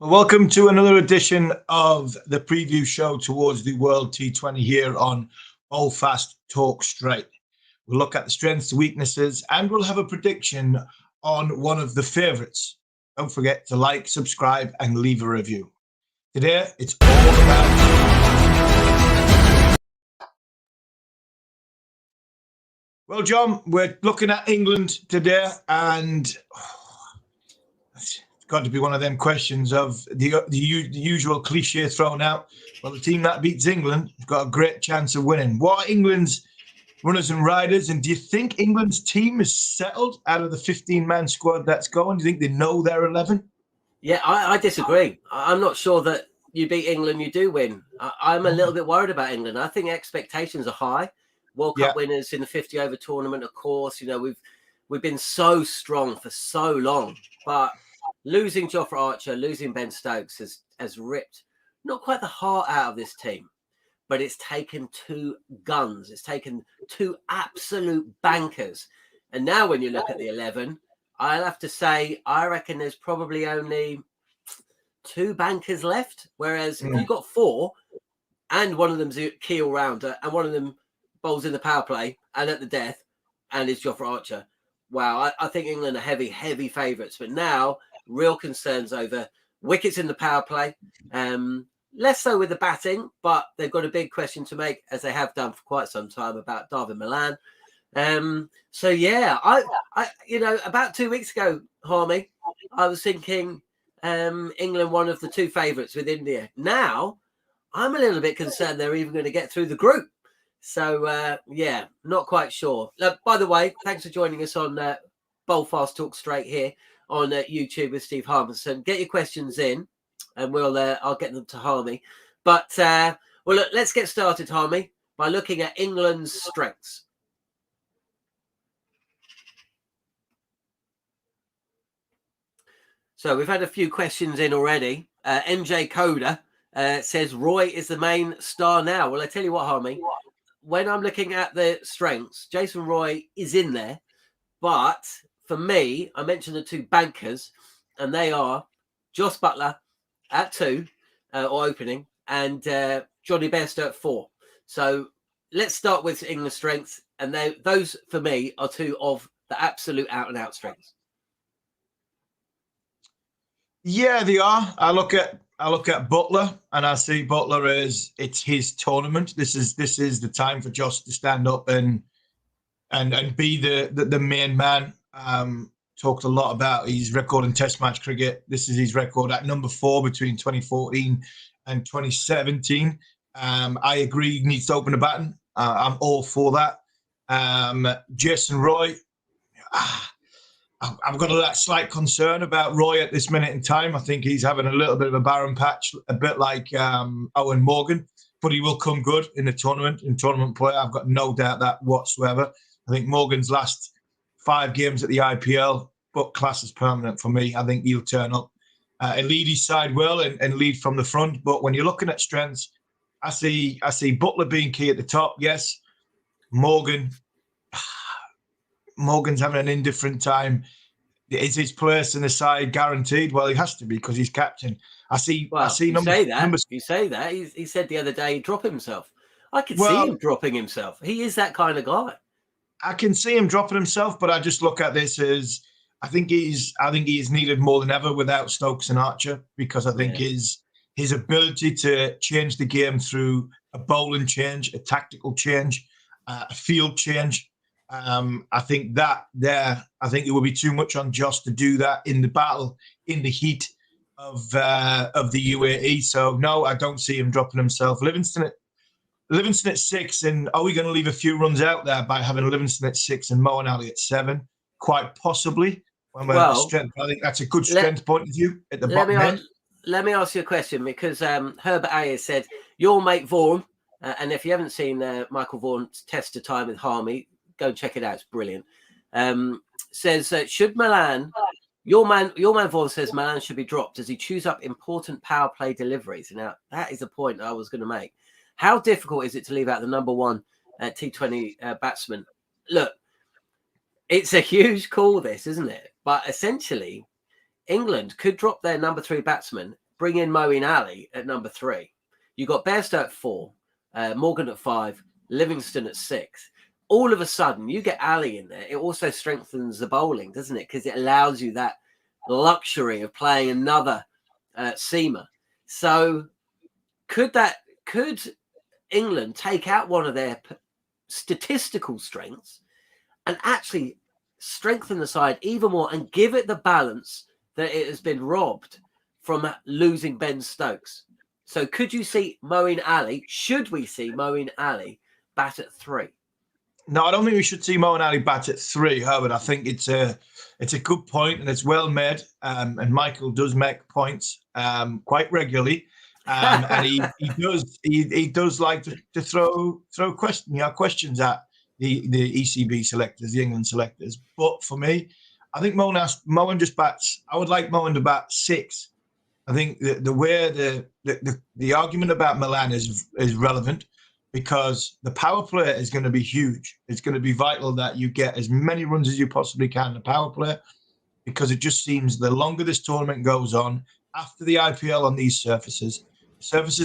Well, welcome to another edition of the preview show towards the World T20 here on All Fast Talk Straight. We'll look at the strengths, weaknesses, and we'll have a prediction on one of the favourites. Don't forget to like, subscribe, and leave a review. Today, it's all about... Well, John, we're looking at England today, and it's got to be one of them questions of the usual cliche thrown out. Well, the team that beats England has got a great chance of winning. What are England's runners and riders, and do you think England's team is settled out of the 15-man squad that's going? Do you think they know their 11? Yeah, I disagree. I'm not sure that you beat England, you do win. I'm a little bit worried about England. I think expectations are high. World Cup winners in the 50-over tournament, of course. You know, we've been so strong for so long, but losing Jofra Archer, losing Ben Stokes has ripped not quite the heart out of this team, but it's taken two guns. It's taken two absolute bankers. And now when you look at the 11, I'll have to say, I reckon there's probably only two bankers left. Whereas if you've got four and one of them's a key all-rounder and one of them bowls in the power play and at the death and is Jofra Archer, wow, I think England are heavy, heavy favourites. But now, real concerns over wickets in the power play. Less so with the batting, but they've got a big question to make, as they have done for quite some time, about David Milan. So yeah, I about 2 weeks ago, Harmy, I was thinking England one of the two favourites with India. Now I'm a little bit concerned they're even going to get through the group. So yeah, not quite sure. By the way, thanks for joining us on Bowl Fast Talk Straight here on YouTube with Steve Harmison. Get your questions in, and I'll get them to Harmy. But well, look, let's get started, Harmy, by looking at England's strengths. So we've had a few questions in already. MJ Coda says Roy is the main star now. Well, I tell you what, Harmy, when I'm looking at the strengths, Jason Roy is in there. But for me, I mentioned the two bankers, and they are Jos Buttler at 2 or opening, and Johnny Bairstow at 4. So let's start with England's strengths, and those for me are two of the absolute out-and-out strengths. Yeah, they are. I look at Buttler, and I see Buttler as it's his tournament. This is the time for Jos to stand up and be the main man. Talked a lot about his record in Test match cricket. This is his record at number 4 between 2014 and 2017. I agree, he needs to open the batting. I'm all for that. Jason Roy, I've got a slight concern about Roy at this minute in time. I think he's having a little bit of a barren patch, a bit like Owen Morgan, but he will come good in the tournament, in tournament play. I've got no doubt that whatsoever. I think Morgan's last 5 games at the IPL, but class is permanent for me. I think he'll turn up and lead his side well and lead from the front. But when you're looking at strengths, I see Buttler being key at the top. Yes, Morgan's having an indifferent time. Is his place in the side guaranteed? Well, he has to be because he's captain. You say that. He said the other day he'd drop himself. I could see him dropping himself. He is that kind of guy. I can see him dropping himself, but I just look at this as I think he is needed more than ever without Stokes and Archer, because I think his ability to change the game through a bowling change, a tactical change, a field change. I think it would be too much on Jos to do that in the battle, in the heat of the UAE. So no, I don't see him dropping himself. Livingston at 6, and are we going to leave a few runs out there by having Livingston at 6 and Moeen Ali at 7? Quite possibly. Strength. I think that's a good strength point of view at the bottom end. Let me ask you a question, because Herbert Ayers said, your mate Vaughan, and if you haven't seen Michael Vaughan's Test of Time with Harmy, go and check it out. It's brilliant. Says, should Milan, your man Vaughan says Milan should be dropped. Does he choose up important power play deliveries? Now, that is the point I was going to make. How difficult is it to leave out the number 1 T20 batsman? Look, it's a huge call, this, isn't it? But essentially, England could drop their number 3 batsman bring in Moeen Ali at number 3. You got Bairstow at 4, Morgan at 5, Livingston at 6. All of a sudden, you get Ali in there. It also strengthens the bowling, doesn't it? Because it allows you that luxury of playing another seamer. So could England take out one of their statistical strengths and actually strengthen the side even more and give it the balance that it has been robbed from losing Ben Stokes? So could you see Moeen Ali? Should we see Moeen Ali bat at 3? No, I don't think we should see Moeen Ali bat at 3, Herbert. I think it's a good point and it's well made. And Michael does make points quite regularly. And he does like to throw questions at the ECB selectors, the England selectors. But for me, I think Moeen just bats. I would like Moeen to bat 6. I think the way the argument about Milan is relevant, because the power play is going to be huge. It's going to be vital that you get as many runs as you possibly can in the power play, because it just seems the longer this tournament goes on, after the IPL on these surfaces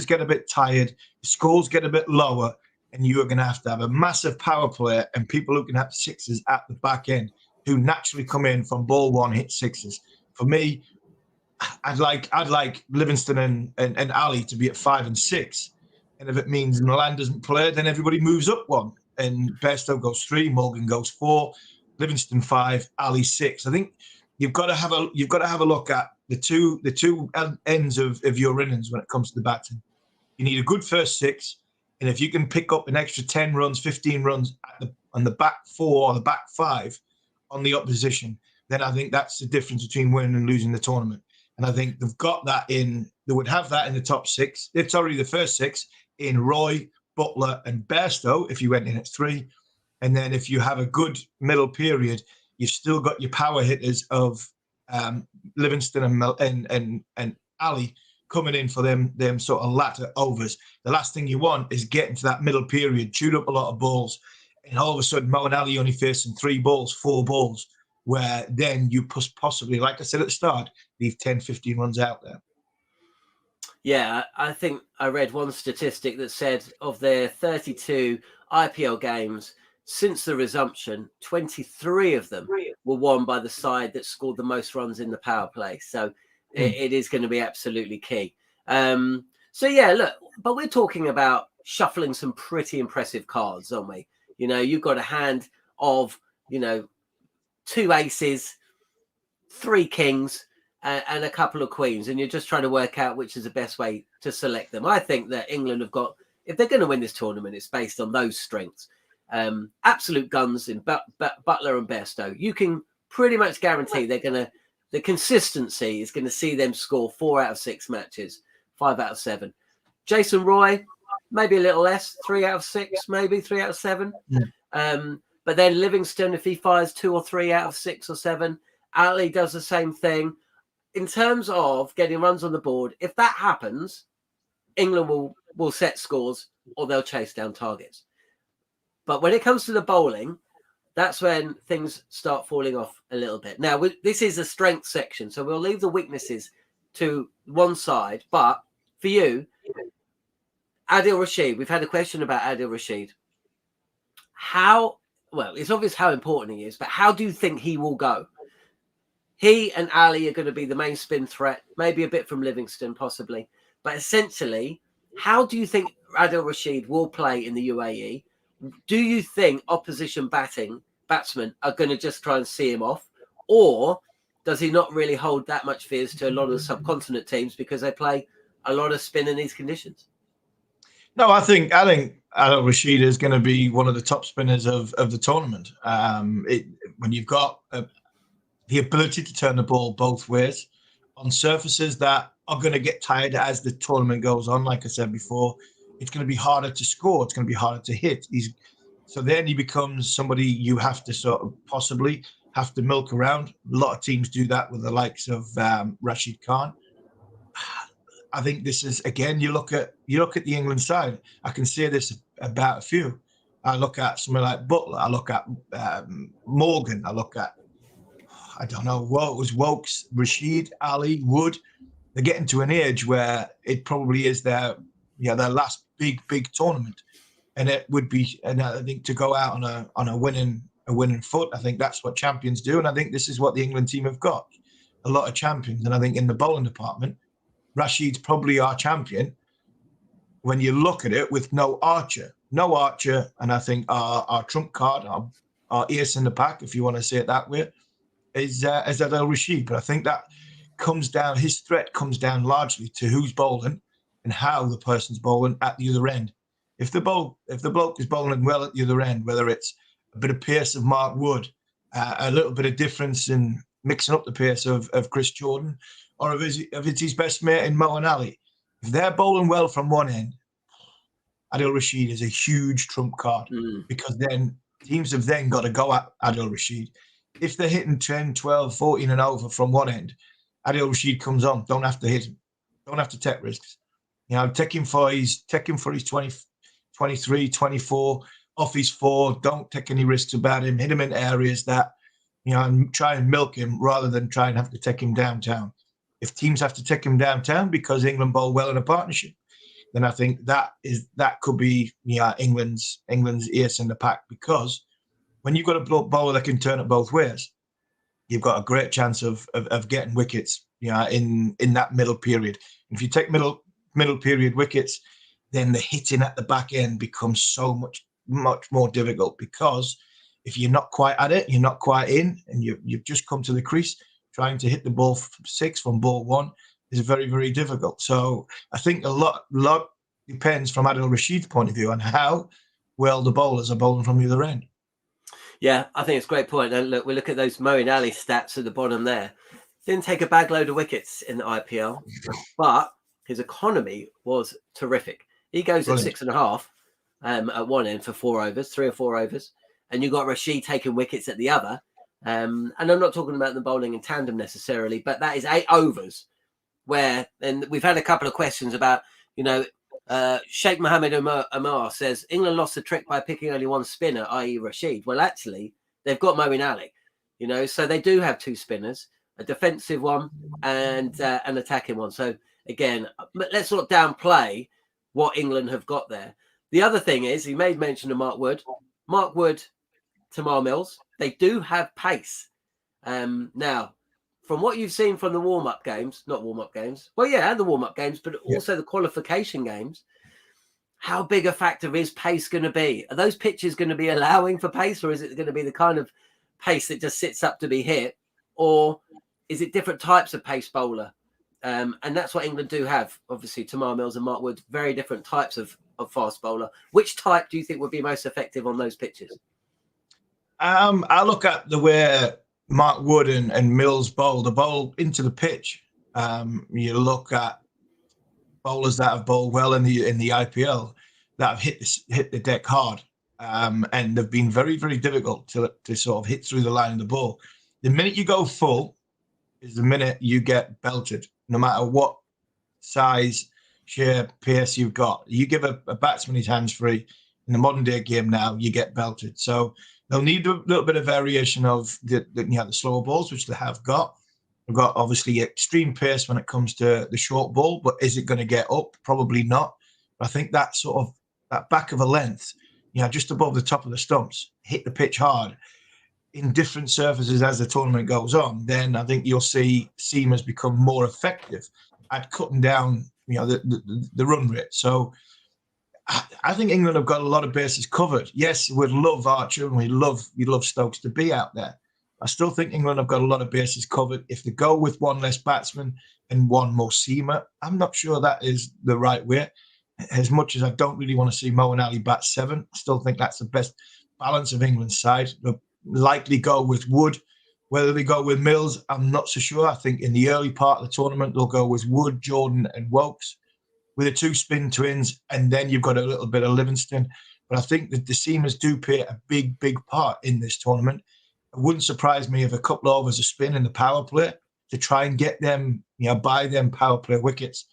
get a bit tired, the scores get a bit lower, and you are going to have a massive power play and people who can have 6s at the back end who naturally come in from ball 1, hit 6s. For me, I'd like Livingston and Ali to be at 5 and 6. And if it means Milan doesn't play, then everybody moves up 1. And Bairstow goes 3, Morgan goes 4, Livingston 5, Ali 6. I think you've got to have a look at the two ends of your innings when it comes to the batting. You need a good first 6, and if you can pick up an extra 10 runs, 15 runs on the back 4 or the back 5 on the opposition, then I think that's the difference between winning and losing the tournament. And I think they've got that in. They would have that in the top 6. It's already the first 6 in Roy, Butler, and Bairstow if you went in at 3. And then if you have a good middle period, you've still got your power hitters of Livingston and Ali coming in for them sort of latter overs. The last thing you want is getting to that middle period, chewed up a lot of balls, and all of a sudden Moeen Ali only facing 3 balls, 4 balls, where then you possibly, like I said at the start, leave 10, 15 runs out there. Yeah, I think I read one statistic that said of their 32 IPL games since the resumption, 23 of them were won by the side that scored the most runs in the power play. So it is going to be absolutely key. So, yeah, look, but we're talking about shuffling some pretty impressive cards, aren't we? You know, you've got a hand of, 2 aces, 3 kings, and a couple of queens, and you're just trying to work out which is the best way to select them. I think that England have got, if they're going to win this tournament, it's based on those strengths. Absolute guns in Butler and Bairstow. You can pretty much guarantee the consistency is going to see them score 4 out of 6 matches, 5 out of 7. Jason Roy, maybe a little less, 3 out of 6, maybe 3 out of 7. But then Livingston, if he fires 2 or 3 out of 6 or 7, Ali does the same thing. In terms of getting runs on the board, if that happens, England will set scores or they'll chase down targets. But when it comes to the bowling, that's when things start falling off a little bit. Now, this is a strength section, so we'll leave the weaknesses to one side. But for you, Adil Rashid, we've had a question about Adil Rashid. It's obvious how important he is, but how do you think he will go? He and Ali are going to be the main spin threat, maybe a bit from Livingston, possibly. But essentially, how do you think Adil Rashid will play in the UAE? Do you think opposition batsmen are going to just try and see him off? Or does he not really hold that much fears to a lot of the subcontinent teams because they play a lot of spin in these conditions? No, I think Adil Rashid is going to be one of the top spinners of the tournament. When you've got the ability to turn the ball both ways on surfaces that are going to get tired as the tournament goes on, like I said before, it's going to be harder to score. It's going to be harder to hit. So then he becomes somebody you have to sort of possibly have to milk around. A lot of teams do that with the likes of Rashid Khan. I think this is, again, you look at the England side. I can say this about a few. I look at somebody like Butler. I look at Morgan. I look at, I don't know, Wokes, Rashid, Ali, Wood. they're getting to an age where it probably is their last big tournament, and it would be, and I think to go out on a winning foot, I think that's what champions do, and I think this is what the England team have got, a lot of champions, and I think in the bowling department, Rashid's probably our champion when you look at it with no Archer, and I think our trump card, our ace in the pack, if you want to say it that way, is Adil Rashid. But I think that comes down, his threat comes down largely to who's bowling and how the person's bowling at the other end. If the bloke is bowling well at the other end, whether it's a bit of pace of Mark Wood, a little bit of difference in mixing up the pace of Chris Jordan, or if it's his best mate in Mo and Ali, if they're bowling well from one end, Adil Rashid is a huge trump card, because then teams have then got to go at Adil Rashid. If they're hitting 10, 12, 14 and over from one end, Adil Rashid comes on. Don't have to hit him. Don't have to take risks. Take him for his 20, 23, 24, off his 4. Don't take any risks about him. Hit him in areas that, and try and milk him rather than try and have to take him downtown. If teams have to take him downtown because England bowl well in a partnership, then I think that could be England's ace in the pack, because when you've got a bowler that can turn it both ways, you've got a great chance of getting wickets in that middle period. If you take middle period wickets, then the hitting at the back end becomes so much more difficult, because if you're not quite at it, you're not quite in, and you've just come to the crease, trying to hit the ball 6 from ball 1 is very, very difficult. So I think a lot depends from Adil Rashid's point of view on how well the bowlers are bowling from the other end. Yeah, I think it's a great point. And look, we look at those Mo and Ali stats at the bottom there. Didn't take a bag load of wickets in the IPL, but his economy was terrific. He goes at 6.5 at one end for 4 overs, 3 or 4 overs, and you got Rashid taking wickets at the other. And I'm not talking about the bowling in tandem necessarily, but that is 8 overs. And we've had a couple of questions about, Sheikh Mohammed Amar says England lost the trick by picking only one spinner, i.e. Rashid. Well, actually, they've got Mo and Ali, so they do have 2 spinners, a defensive one and an attacking one. So again, let's not downplay what England have got there. The other thing is, he made mention of Mark Wood, Tamar Mills. They do have pace. Now, from what you've seen from the the warm-up games, but also the qualification games, how big a factor is pace going to be? Are those pitches going to be allowing for pace, or is it going to be the kind of pace that just sits up to be hit? Or is it different types of pace bowler? And that's what England do have. Obviously, Tamar Mills and Mark Wood, very different types of fast bowler. Which type do you think would be most effective on those pitches? I look at the way Mark Wood and Mills bowl the ball into the pitch. You look at bowlers that have bowled well in the IPL that have hit the deck hard, and they've been very, very difficult to sort of hit through the line of the ball. The minute you go full is the minute you get belted, no matter what size, shape, pace you've got. You give a batsman his hands free in the modern day game now, you get belted. So they'll need a little bit of variation of the slower balls, which they have got. They've got obviously extreme pace when it comes to the short ball, but is it going to get up? Probably not. But I think that back of a length, just above the top of the stumps, hit the pitch hard in different surfaces as the tournament goes on, then I think you'll see seamers become more effective at cutting down, the run rate. So I think England have got a lot of bases covered. Yes, we'd love Archer and we'd love Stokes to be out there. I still think England have got a lot of bases covered. If they go with one less batsman and one more seamer, I'm not sure that is the right way. As much as I don't really want to see Mo and Ali bat 7, I still think that's the best balance of England's side. They'll likely go with Wood. Whether they go with Mills, I'm not so sure. I think in the early part of the tournament, they'll go with Wood, Jordan and Wokes with the 2 spin twins, and then you've got a little bit of Livingston. But I think that the seamers do play a big, big part in this tournament. It wouldn't surprise me if a couple of overs of spin in the power play to try and get them, buy them power play wickets.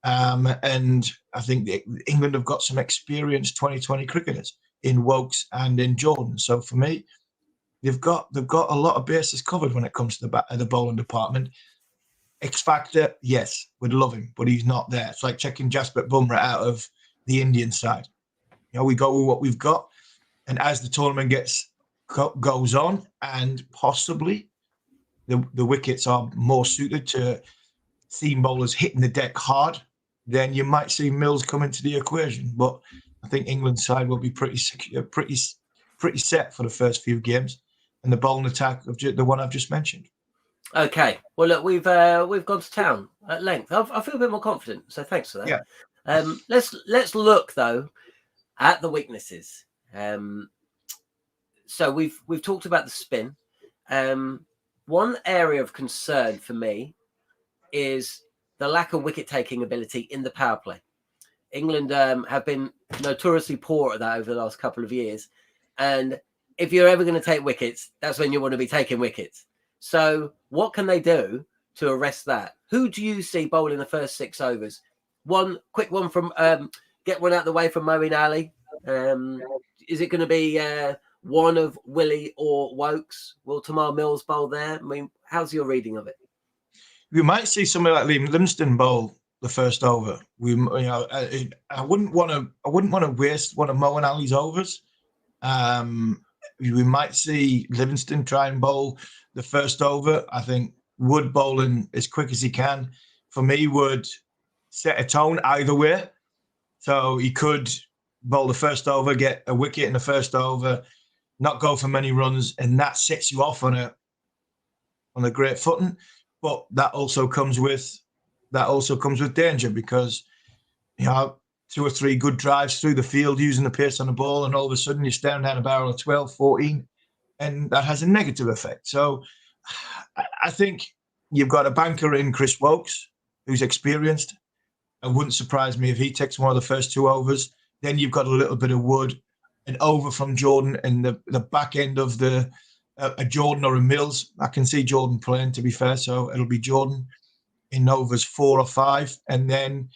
And I think England have got some experienced 2020 cricketers in Wokes and in Jordan. So for me, they've got a lot of bases covered when it comes to the bowling department. X factor, yes, we'd love him, but he's not there. It's like checking Jasprit Bumrah out of the Indian side. We go with what we've got, and as the tournament goes on, and possibly the wickets are more suited to seam bowlers hitting the deck hard, then you might see Mills come into the equation. But I think England's side will be pretty set for the first few games, and the bowling attack of the one I've just mentioned. Okay. Well, look, we've gone to town at length. I feel a bit more confident, so thanks for that. Yeah. Let's look though at the weaknesses. So we've talked about the spin. One area of concern for me is the lack of wicket-taking ability in the power play. England have been notoriously poor at that over the last couple of years. And if you're ever going to take wickets, that's when you want to be taking wickets. So what can they do to arrest that? Who do you see bowling the first 6 overs? One quick one from get one out of the way from Moeen Ali. Is it going to be one of Willie or Wokes? Will Tamar Mills bowl there? I mean, how's your reading of it? We might see somebody like Liam Livingstone bowl the first over. I wouldn't want to waste one of Moeen Ali's overs. We might see Livingstone try and bowl the first over. I think Wood bowling as quick as he can, for me, would set a tone either way. So he could bowl the first over, get a wicket in the first over, not go for many runs, and that sets you off on a great footing. But that also comes with danger, because 2 or 3 good drives through the field using the pace on the ball, and all of a sudden you're staring down a barrel of 12, 14, and that has a negative effect. So I think you've got a banker in Chris Wokes, who's experienced. It wouldn't surprise me if he takes one of the first 2 overs. Then you've got a little bit of Wood, an over from Jordan, and the back end of a Jordan or a Mills. I can see Jordan playing, to be fair, so it'll be Jordan in overs 4 or 5, and then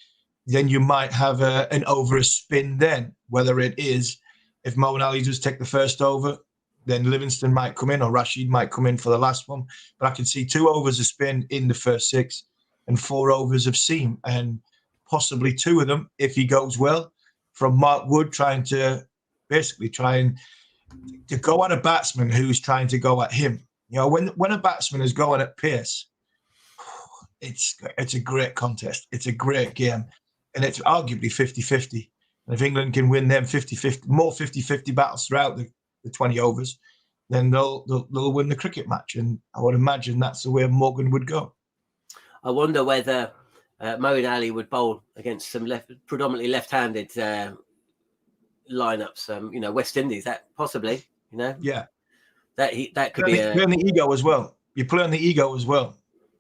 you might have an over a spin then, whether it is, if Moeen Ali does take the first over, then Livingstone might come in, or Rashid might come in for the last one. But I can see 2 overs of spin in the first 6 and 4 overs of seam, and possibly 2 of them, if he goes well, from Mark Wood trying to go at a batsman who's trying to go at him. When a batsman is going at pace, it's a great contest. It's a great game. And it's arguably 50-50. And if England can win them 50-50, more 50-50 battles throughout the 20 overs, then they'll win the cricket match. And I would imagine that's the way Morgan would go. I wonder whether Moeen Ali would bowl against some predominantly left-handed lineups. West Indies, that possibly. Yeah, that could be. You play on the ego as well. You play on the ego as well,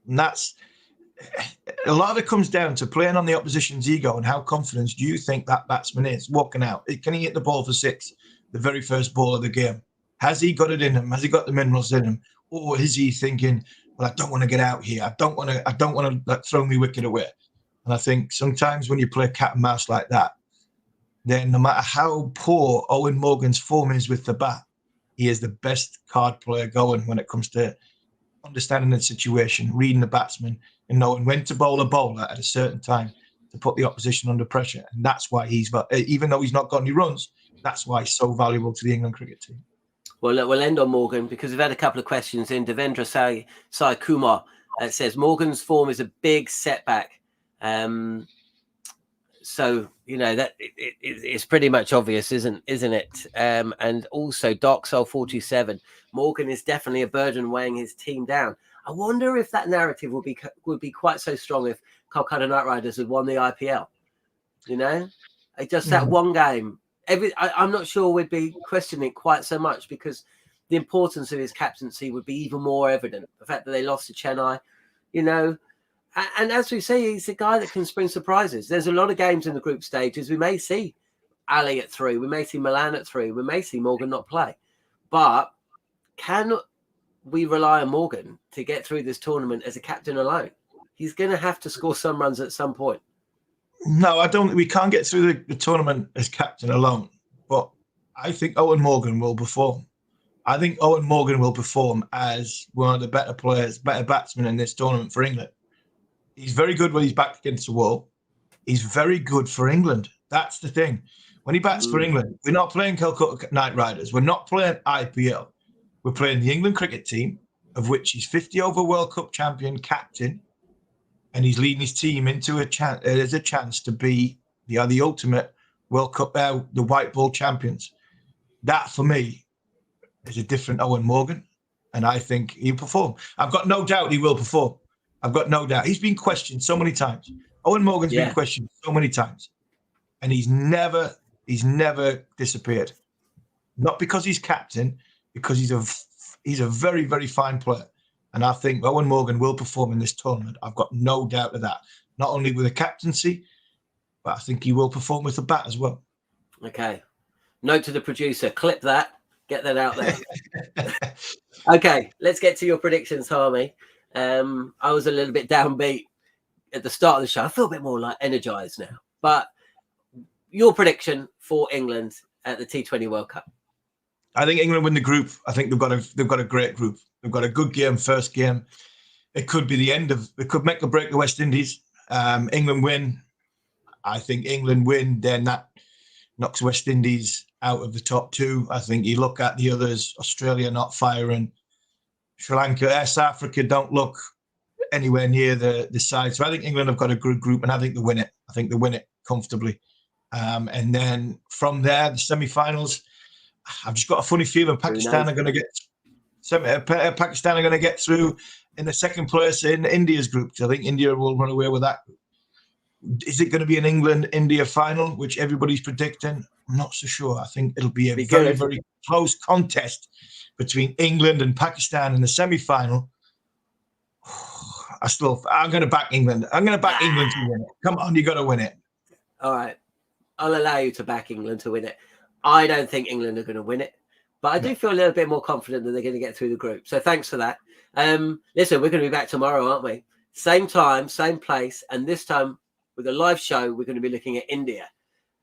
and that's a lot of it comes down to playing on the opposition's ego and how confident do you think that batsman is walking out. Can he hit the ball for 6, the very first ball of the game? Has he got it in him? Has he got the minerals in him, or is he thinking, well, I don't want to get out here. I don't want to throw me wicket away. And I think sometimes when you play cat and mouse like that, then no matter how poor Owen Morgan's form is with the bat, he is the best card player going when it comes to understanding the situation, reading the batsman, and knowing when to bowl a bowler at a certain time to put the opposition under pressure. And that's why even though he's not got any runs, that's why he's so valuable to the England cricket team. Well, look, we'll end on Morgan because we've had a couple of questions in. Devendra Sai Kumar says Morgan's form is a big setback. So that it's pretty much obvious, isn't it? And also Doxel 47, Morgan is definitely a burden weighing his team down. I wonder if that narrative would be quite so strong if Kolkata Knight Riders had won the IPL. Just that one game. I'm not sure we'd be questioning it quite so much because the importance of his captaincy would be even more evident. The fact that they lost to Chennai, and as we say, he's a guy that can spring surprises. There's a lot of games in the group stages. We may see Ali at 3. We may see Milan at 3. We may see Morgan not play. But can we rely on Morgan to get through this tournament as a captain alone? He's going to have to score some runs at some point. No, I don't. We can't get through the tournament as captain alone. But I think Owen Morgan will perform. I think Owen Morgan will perform as one of the better players, better batsmen in this tournament for England. He's very good when he's backed against the wall. He's very good for England. That's the thing. When he bats for England, we're not playing Calcutta Knight Riders. We're not playing IPL. We're playing the England cricket team, of which he's 50-over World Cup champion captain, and he's leading his team into a chance to be the ultimate World Cup, the white ball champions. That, for me, is a different Owen Morgan, and I think he'll perform. I've got no doubt he will perform. I've got no doubt. He's been questioned so many times. Owen Morgan's been questioned so many times, and he's never disappeared. Not because he's captain, because he's a very, very fine player. And I think Owen Morgan will perform in this tournament. I've got no doubt of that. Not only with the captaincy, but I think he will perform with the bat as well. Okay. Note to the producer, clip that, get that out there. Okay, let's get to your predictions, Harmy. I was a little bit downbeat at the start of the show. I feel a bit more like energized now. But your prediction for England at the T20 World Cup? I think England win the group. I think they've got a great group. They've got a good game, first game. It could be the end of. It could make or break the West Indies. England win. I think England win. Then that knocks West Indies out of the top two. I think you look at the others. Australia not firing. Sri Lanka, South Africa don't look anywhere near the side. So I think England have got a good group, and I think they win it. I think they win it comfortably. And then from there, the semi-finals. I've just got a funny feeling Pakistan are going to get through in the second place in India's group. So I think India will run away with that. Is it going to be an England-India final, which everybody's predicting? I'm not so sure. I think it'll be a very, very close contest between England and Pakistan in the semi-final. I'm going to back England. I'm going to back England to win it. Come on, you got to win it. All right. I'll allow you to back England to win it. I don't think England are going to win it, but I do feel a little bit more confident that they're going to get through the group. So thanks for that. Listen, we're going to be back tomorrow, aren't we? Same time, same place. And this time with a live show, we're going to be looking at India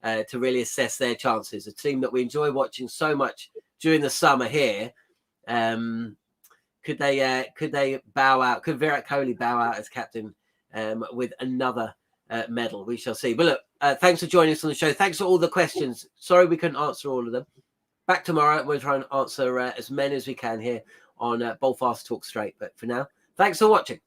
to really assess their chances. A team that we enjoy watching so much during the summer here. Could they bow out? Could Virat Kohli bow out as captain with another medal? We shall see. But look, thanks for joining us on the show. Thanks for all the questions. Sorry we couldn't answer all of them. Back tomorrow, we'll try and answer as many as we can here on Bowl Fast Talk Straight. But for now, thanks for watching.